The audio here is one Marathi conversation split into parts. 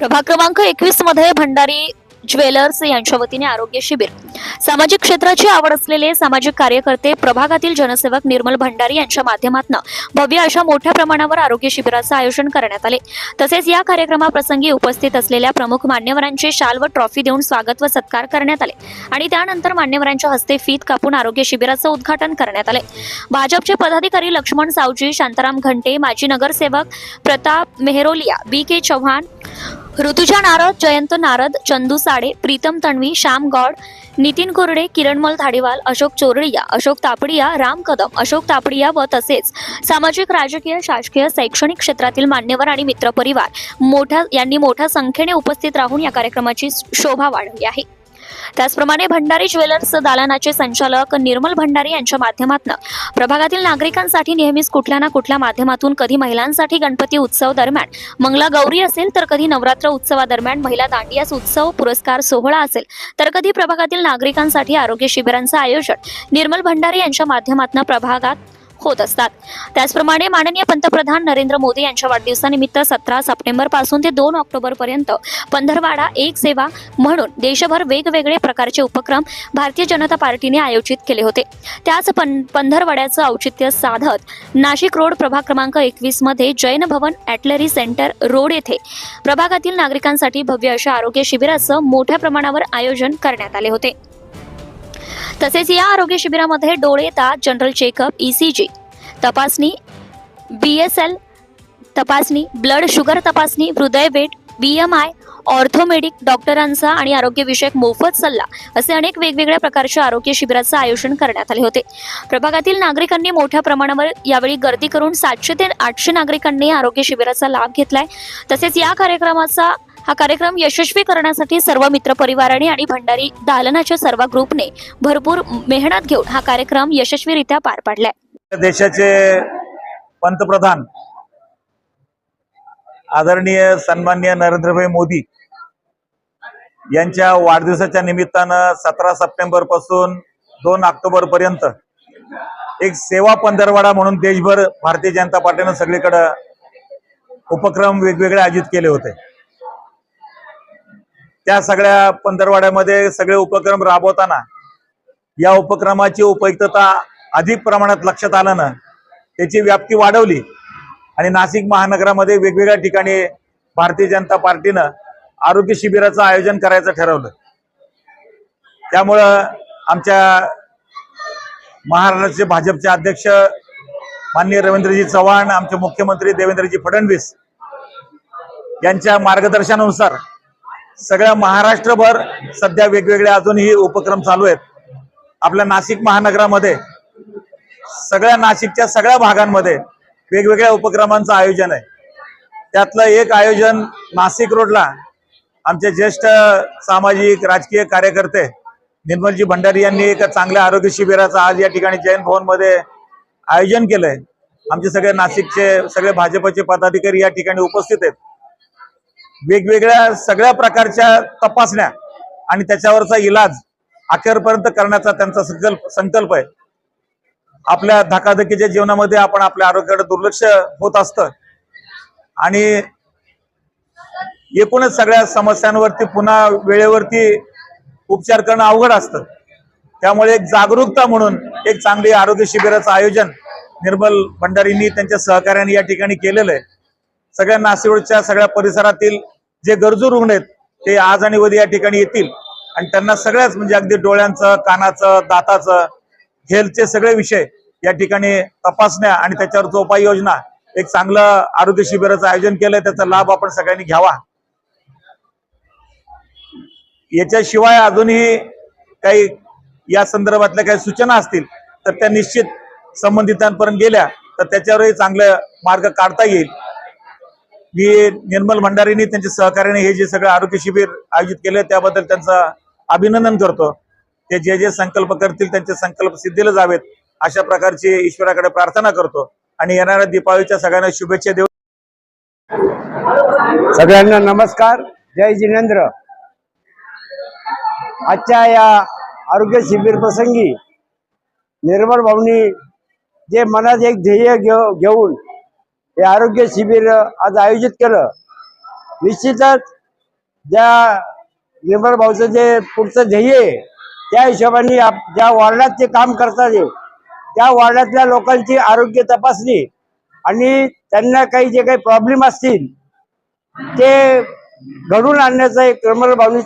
प्रभाग क्रमांक 21 मध्ये भंडारी ज्वेलर्स यांच्या वतीने आरोग्य शिबिर। सामाजिक क्षेत्राची आवड असलेले सामाजिक कार्यकर्ते प्रभागातील जनसेवक निर्मल भंडारी यांच्या माध्यमातून भव्य अशा मोठ्या प्रमाणावर आरोग्य शिबिराचे आयोजन करण्यात आले। तसेच या कार्यक्रमाप्रसंगी उपस्थित असलेल्या प्रमुख मान्यवरांचे शाल व ट्रॉफी देऊन स्वागत व सत्कार करण्यात आले आणि त्यानंतर मान्यवरांच्या हस्ते फीत कापून आरोग्य शिबिराचे उद्घाटन करण्यात आले। भाजपचे पदाधिकारी लक्ष्मण सावजी, शांताराम घंटे, माजी नगरसेवक प्रताप मेहरोलिया, बी.के. चव्हाण, ऋतुजा नारद, जयंत नारद, चंदू साडे, प्रीतम तन्वी, श्याम गौड, नितीन कोरडे, किरणमल धाडीवाल, अशोक चोरडिया, अशोक तापडिया, राम कदम, अशोक तापडिया व तसेच सामाजिक, राजकीय, शासकीय, शैक्षणिक क्षेत्रातील मान्यवर आणि मित्रपरिवार यांनी मोठ्या संख्येने उपस्थित राहून या कार्यक्रमाची शोभा वाढवली आहे। त्याचप्रमाणे भंडारी ज्वेलर्स दालनाचे संचालक निर्मल भंडारी यांच्या माध्यमातून प्रभागातील नागरिकांसाठी नेहमीच कुठल्या ना कुठल्या माध्यमातून कधी महिलांसाठी गणपती उत्सव दरम्यान मंगला गौरी असेल, तर कधी नवरात्र उत्सवादरम्यान महिला दांडियास उत्सव पुरस्कार सोहळा असेल, तर कधी प्रभागातील नागरिकांसाठी आरोग्य शिबिरांचे आयोजन निर्मल भंडारी यांच्या माध्यमातून प्रभागात होत असतात। त्याचप्रमाणे माननीय पंतप्रधान नरेंद्र मोदी यांच्या वाढदिवसानिमित्त 17 सप्टेंबर पासून ते 2 ऑक्टोबर पर्यंत पंधरवाडा एक सेवा म्हणून देशभर वेगवेगळे प्रकारचे उपक्रम भारतीय जनता पार्टीने आयोजित केले होते। त्याच पंधरवाड्याचं औचित्य साधत नाशिक रोड प्रभाग क्रमांक 21 मध्ये जैन भवन ॲटलरी सेंटर रोड येथे प्रभागातील नागरिकांसाठी भव्य अशा आरोग्य शिबिराचं मोठ्या प्रमाणावर आयोजन करण्यात आले होते। तसेच या आरोग्य शिबिरामध्ये डोळे, दात, जनरल चेकअप, ECG तपासणी, BSL तपासणी, ब्लड शुगर तपासणी, हृदय वेट, BMI, ऑर्थोमेडिक डॉक्टरांचा आणि आरोग्यविषयक मोफत सल्ला असे अनेक वेगवेगळ्या प्रकारच्या आरोग्य शिबिराचे आयोजन करण्यात आले होते। प्रभागातील नागरिकांनी मोठ्या प्रमाणावर यावेळी गर्दी करून 700 ते 800 नागरिकांनी आरोग्य शिबिराचा लाभ घेतलाय। तसेच या हा कार्यक्रम यशस्वी करण्यासाठी सर्व मित्रपरिवाराने आणि भंडारी दालनाच्या सर्व ग्रुपने भरपूर मेहनत घेऊन हा कार्यक्रम यशस्वीरित्या पार पाडलाय। देशाचे पंतप्रधान आदरणीय सन्माननीय नरेंद्रभाई मोदी यांच्या वाढदिवसाच्या निमित्तानं 17 सप्टेंबर पासून 2 ऑक्टोबर पर्यंत एक सेवा पंधरवाडा म्हणून देशभर भारतीय जनता पार्टीने सगळीकडे उपक्रम वेगवेगळे आयोजित केले होते। त्या सगळ्या पंधरवाड्यामध्ये सगळे उपक्रम राबवताना या उपक्रमाची उपयुक्तता अधिक प्रमाणात लक्षात आल्यानं त्याची व्याप्ती वाढवली आणि नाशिक महानगरामध्ये वेगवेगळ्या ठिकाणी भारतीय जनता पार्टीनं आरोग्य शिबिराचं आयोजन करायचं ठरवलं। त्यामुळं आमच्या महाराष्ट्राचे भाजपचे अध्यक्ष माननीय रवींद्रजी चव्हाण, आमचे मुख्यमंत्री देवेंद्रजी फडणवीस यांच्या मार्गदर्शनानुसार सगळ्या महाराष्ट्रभर सध्या वेगवेगळे अजूनही उपक्रम चालू आहेत। आपल्या नाशिक महानगरामध्ये सगळ्या नाशिकच्या सगळ्या भागांमध्ये वेगवेगळ्या उपक्रमांचं आयोजन आहे। त्यातलं एक आयोजन नाशिक रोडला आमचे ज्येष्ठ सामाजिक राजकीय कार्यकर्ते निर्मलजी भंडारी यांनी एक चांगल्या आरोग्य शिबिराचं आज या ठिकाणी जैन भवन मध्ये आयोजन केलंय। आमचे सगळे नाशिकचे सगळे भाजपचे पदाधिकारी या ठिकाणी उपस्थित आहेत। वेगवेगळ्या सगळ्या प्रकारच्या तपासण्या आणि त्याच्यावरचा इलाज अखेरपर्यंत करण्याचा त्यांचा संकल्प आहे। आपल्या धकाधकीच्या जीवनामध्ये आपण आपल्या आरोग्याकडे दुर्लक्ष होत असतं आणि एकूणच सगळ्या समस्यांवरती पुन्हा वेळेवरती उपचार करणं अवघड असतं। त्यामुळे एक जागरूकता म्हणून एक चांगली आरोग्य शिबिराचं आयोजन निर्मल भंडारींनी त्यांच्या सहकार्याने या ठिकाणी केलेलं आहे। सगळ्या नाशिकच्या सगळ्या परिसरातील जे गरजू रुग्ण आहेत ते आज आणि उद्या या ठिकाणी येतील आणि त्यांना सगळ्याच म्हणजे अगदी डोळ्यांचं, कानाचं, दाताचं, हेल्थचे सगळे विषय या ठिकाणी तपासण्या आणि त्याच्यावरचं उपाययोजना एक चांगलं आरोग्य शिबिराचं आयोजन केलंय। त्याचा लाभ आपण सगळ्यांनी घ्यावा। याच्याशिवाय अजूनही काही या संदर्भातल्या काही सूचना असतील तर त्या निश्चित संबंधितांपर्यंत गेल्या तर त्याच्यावरही चांगले मार्ग काढता येईल। मी निर्मल भंडारींनी त्यांच्या सहकार्याने हे जे सगळं आरोग्य शिबिर आयोजित केले त्याबद्दल त्यांचं अभिनंदन करतो। ते जे संकल्प करतील त्यांचे संकल्प सिद्धीला जावेत अशा प्रकारची ईश्वराकडे प्रार्थना करतो आणि येणाऱ्या दीपावलीच्या सगळ्यांना शुभेच्छा देऊ। सगळ्यांना नमस्कार, जय जिनेंद्र। आजच्या या आरोग्य शिबिर प्रसंगी निर्मल भाऊंनी जे मनात एक ध्येय घेऊन हे आरोग्य शिबिर आज आयोजित केलं। निश्चितच ज्या निर्मल भाऊचं जे पुढचं ध्येय आहे त्या हिशोबाने ज्या वॉर्डात ते काम करतात त्या वॉर्डातल्या लोकांची आरोग्य तपासणी आणि त्यांना काही जे काही प्रॉब्लेम असतील ते घडून आणण्याचा एक निर्मल भाऊनी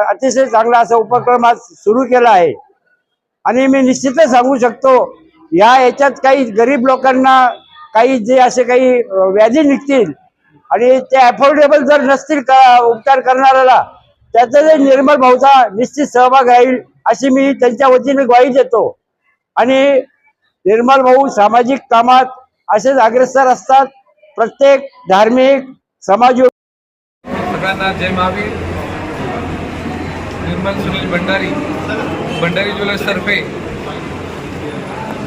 अतिशय चांगला असा उपक्रम आज सुरू केला आहे. आणि मी निश्चितच सांगू शकतो याच्यात काही गरीब लोकांना काही जे असे काही व्याधी निघतील आणि ते अफोर्डेबल जर नसतील उपचार करणाऱ्याला त्याचा जे निर्मल भाऊचा निश्चित सहभाग राहील अशी मी त्यांच्या वतीने ग्वाही देतो. आणि निर्मल भाऊ सामाजिक कामात असेच अग्रेसर असतात. प्रत्येक धार्मिक समाज सगळ्यांना जय महावीर. निर्मल सुनील भंडारी ज्वेलर्सतर्फे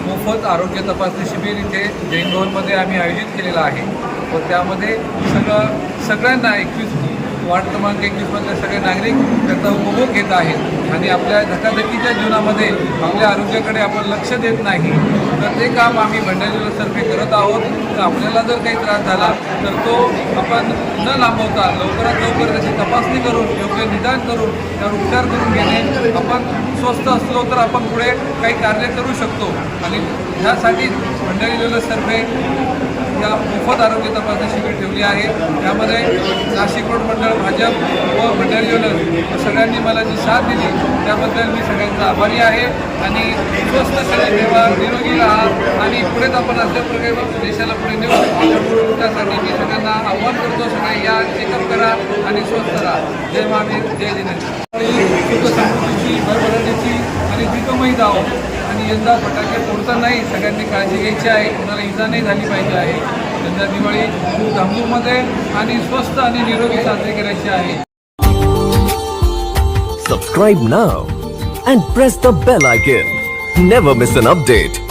मोफत आरोग्य तपासणी शिबिर इथे जैन भवनमध्ये आम्ही आयोजित केलेलं आहे व त्यामध्ये सगळ्यांना 21 वार्ड क्रमांक 21 मधले सगळे नागरिक त्याचा उपभोग घेत आहेत. आणि आपल्या धकाधकीच्या जीवनामध्ये आपल्या आरोग्याकडे आपण लक्ष देत नाही तर ते काम आम्ही भंडारी ज्वेलर्सतर्फे करत आहोत. तर आपल्याला जर काही त्रास झाला तर तो आपण न लांबवता लवकरात लवकर त्याची तपासणी करून योग्य निदान करून त्यावर उपचार करून घेणे. आपण स्वस्थ असलो तर आपण पुढे काही कार्य करू शकतो. आणि ह्यासाठी भंडारी ज्वेलर्सतर्फे या मोफत आरोग्य तपासणी शिबिर ठेवली आहे. त्यामध्ये नाशिक रोड मंडळ भाजप व भंडारी ज्वेलर्स सगळ्यांनी मला जी साथ दिली त्याबद्दल मी सगळ्यांचा आभारी आहे. आणि स्वस्थ शरीर ठेवा, निरोगी राहा आणि पुढेच आपण अशा प्रकारे देशाला पुढे नेऊ. त्यासाठी मी सगळ्यांना आव्हान करतो, सगळे या चेकअप करा आणि स्वस्थ राहा. जय महावीर, जय जिनेंद्र. सुख समृद्धीची, भरभराटीची आणि दीपमयी जावो. आणि यंदा फटाके फोडता नाही, सगळ्यांनी काळजी घ्यायची आहे, कोणाला इजा नाही झाली पाहिजे आहे. यंदा दिवाळी खूप धामधूममध्ये आणि स्वस्त आणि निरोगी साजरी करायची आहे. Subscribe now and press the bell icon. Never miss an update.